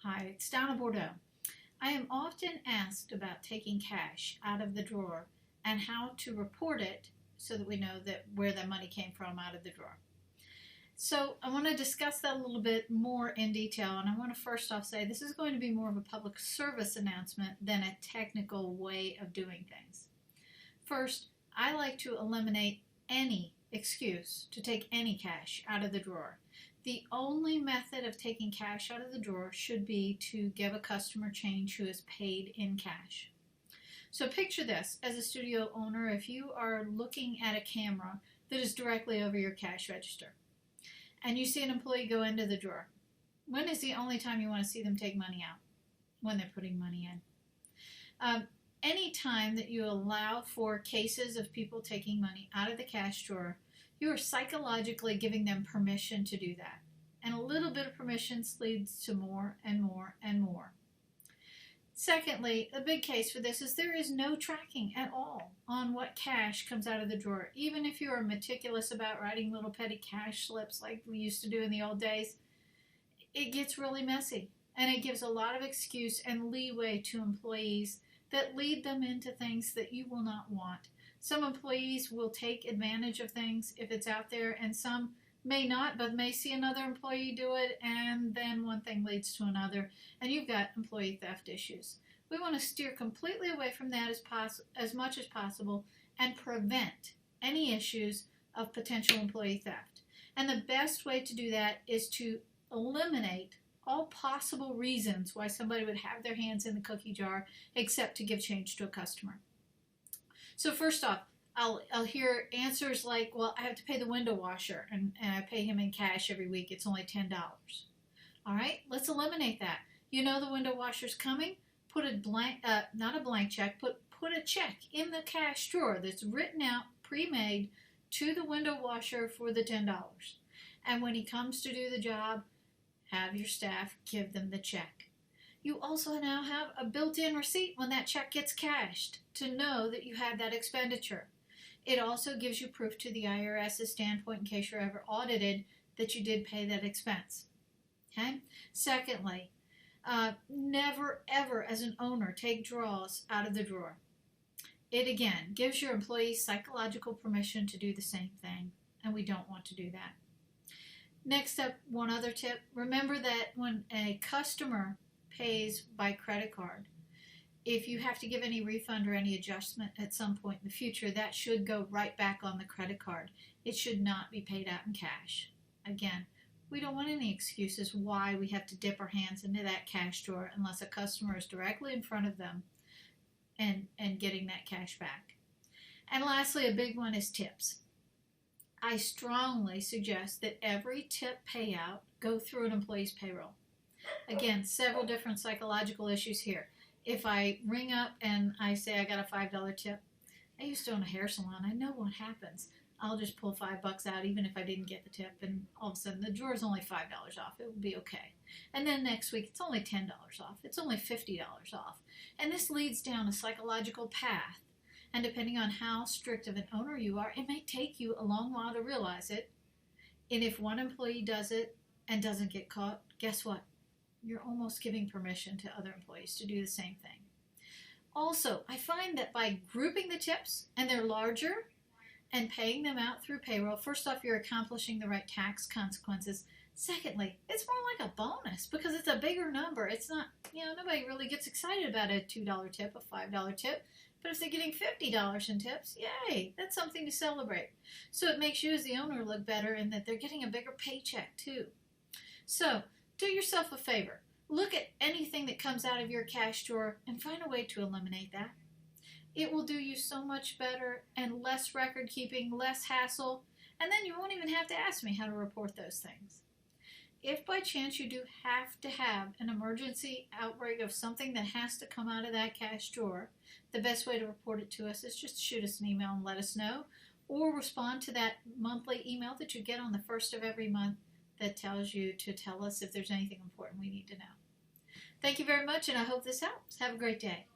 Hi, it's Donna Bordeaux. I am often asked about taking cash out of the drawer and how to report it so that we know that where the money came from out of the drawer. So I want to discuss that a little bit more in detail, and I want to first off say this is going to be more of a public service announcement than a technical way of doing things. First, I like to eliminate any excuse to take any cash out of the drawer. The only method of taking cash out of the drawer should be to give a customer change who is paid in cash. So picture this as a studio owner, if you are looking at a camera that is directly over your cash register and you see an employee go into the drawer, when is the only time you want to see them take money out? When they're putting money in. Any time that you allow for cases of people taking money out of the cash drawer, you are psychologically giving them permission to do that. And a little bit of permission leads to more and more and more. Secondly, a big case for this is there is no tracking at all on what cash comes out of the drawer. Even if you are meticulous about writing little petty cash slips like we used to do in the old days, it gets really messy. And it gives a lot of excuse and leeway to employees that lead them into things that you will not want. Some employees will take advantage of things if it's out there, and some may not, but may see another employee do it, and then one thing leads to another, and you've got employee theft issues. We want to steer completely away from that as much as possible and prevent any issues of potential employee theft. And the best way to do that is to eliminate all possible reasons why somebody would have their hands in the cookie jar except to give change to a customer. So first off, I'll hear answers like, well, I have to pay the window washer and I pay him in cash every week. It's only $10. All right, let's eliminate that. You know the window washer's coming. Put a blank, not a blank check, put a check in the cash drawer that's written out, pre-made to the window washer for the $10. And when he comes to do the job, have your staff give them the check. You also now have a built-in receipt when that check gets cashed to know that you had that expenditure. It also gives you proof to the IRS's standpoint in case you're ever audited that you did pay that expense. Okay? Secondly, never ever as an owner take draws out of the drawer. It again gives your employees psychological permission to do the same thing, and we don't want to do that. Next up, one other tip. Remember that when a customer pays by credit card, if you have to give any refund or any adjustment at some point in the future, that should go right back on the credit card. It should not be paid out in cash. Again, we don't want any excuses why we have to dip our hands into that cash drawer unless a customer is directly in front of them and getting that cash back. And lastly, a big one is tips. I strongly suggest that every tip payout go through an employee's payroll. Again, several different psychological issues here. If I ring up and I say I got a $5 tip, I used to own a hair salon. I know what happens. I'll just pull $5 out even if I didn't get the tip, and all of a sudden the drawer's only $5 off. It will be okay. And then next week it's only $10 off. It's only $50 off. And this leads down a psychological path. And depending on how strict of an owner you are, it may take you a long while to realize it. And if one employee does it and doesn't get caught, guess what? You're almost giving permission to other employees to do the same thing. Also, I find that by grouping the tips, and they're larger, and paying them out through payroll, first off, you're accomplishing the right tax consequences. Secondly, it's more like a bonus because it's a bigger number. It's not, nobody really gets excited about a $2 tip, a $5 tip. But if they're getting $50 in tips, yay, that's something to celebrate. So it makes you as the owner look better in that they're getting a bigger paycheck too. So do yourself a favor. Look at anything that comes out of your cash drawer and find a way to eliminate that. It will do you so much better and less record keeping, less hassle, and then you won't even have to ask me how to report those things. If by chance you do have to have an emergency outbreak of something that has to come out of that cash drawer, the best way to report it to us is just shoot us an email and let us know, or respond to that monthly email that you get on the first of every month that tells you to tell us if there's anything important we need to know. Thank you very much, and I hope this helps. Have a great day.